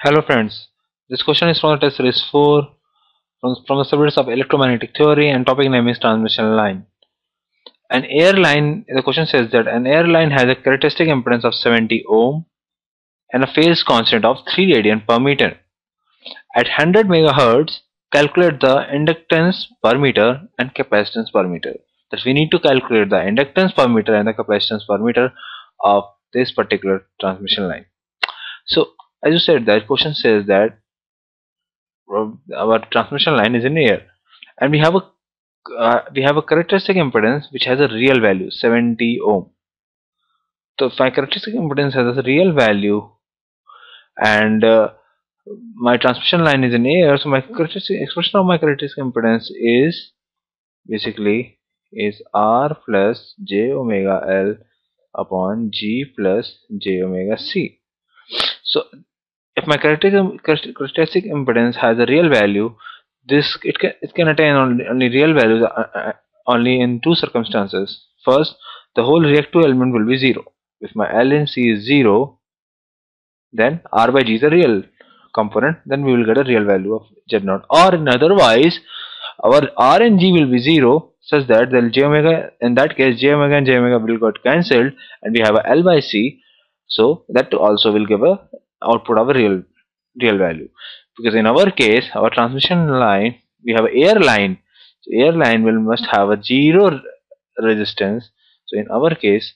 Hello friends, this question is from the test series 4 from the subjects of electromagnetic theory and topic name is transmission line. The question says that an airline has a characteristic impedance of 70 ohm and a phase constant of 3 radian per meter. At 100 megahertz, calculate the inductance per meter and capacitance per meter. That we need to calculate the inductance per meter and the capacitance per meter of this particular transmission line. So as you said, that question says that our transmission line is in air, and we have a characteristic impedance which has a real value 70 ohm. So if my characteristic impedance has a real value and my transmission line is in air, so my characteristic expression of my characteristic impedance is basically is R plus j omega L upon G plus j omega C. So if my characteristic impedance has a real value, it can attain only real values only in two circumstances. First, the whole reactive element will be 0. If my L in C is 0, then R by G is a real component, then we will get a real value of Z0. Or in otherwise, our R and G will be 0 such that then J omega, in that case J omega and J omega will get cancelled and we have a L by C, so that also will give a output of a real value. Because in our case, our transmission line, we have air line, so air line will must have a 0 resistance. So in our case,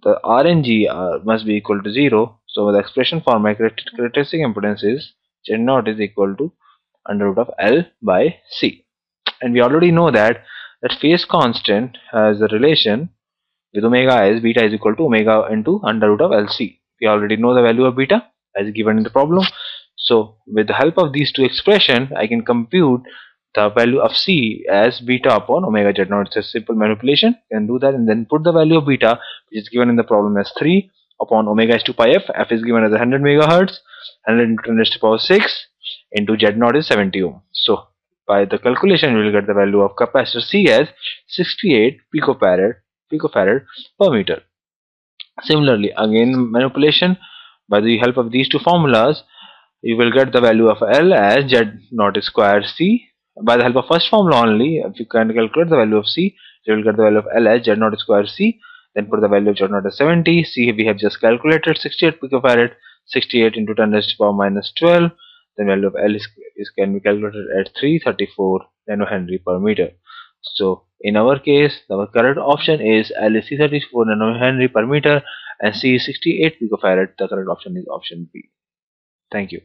the R and G must be equal to 0. So the expression for my characteristic impedance is Z0 is equal to under root of L by C. And we already know that phase constant has a relation with omega as beta is equal to omega into under root of LC. We already know the value of beta as given in the problem. So with the help of these two expressions, I can compute the value of C as beta upon omega Z0. It's a simple manipulation. You can do that and then put the value of beta, which is given in the problem as 3 upon omega is 2 pi f. F is given as 100 megahertz, 100 into 10 raised to the power 6 into Z0 is 70 ohm. So by the calculation, we will get the value of capacitor C as 68 picofarad per meter. Similarly, again manipulation by the help of these two formulas, you will get the value of L as Z0 square C. By the help of first formula only, if you can calculate the value of C, you will get the value of L as Z0 square C. Then put the value of Z0 as 70. C we have just calculated 68 picofarad, 68 into 10 raised to the power minus 12. The value of L can be calculated at 334 nanohenry per meter. So in our case, our correct option is L is 334 nanohenry per meter and C is 68 picofarad. The correct option is option B. Thank you.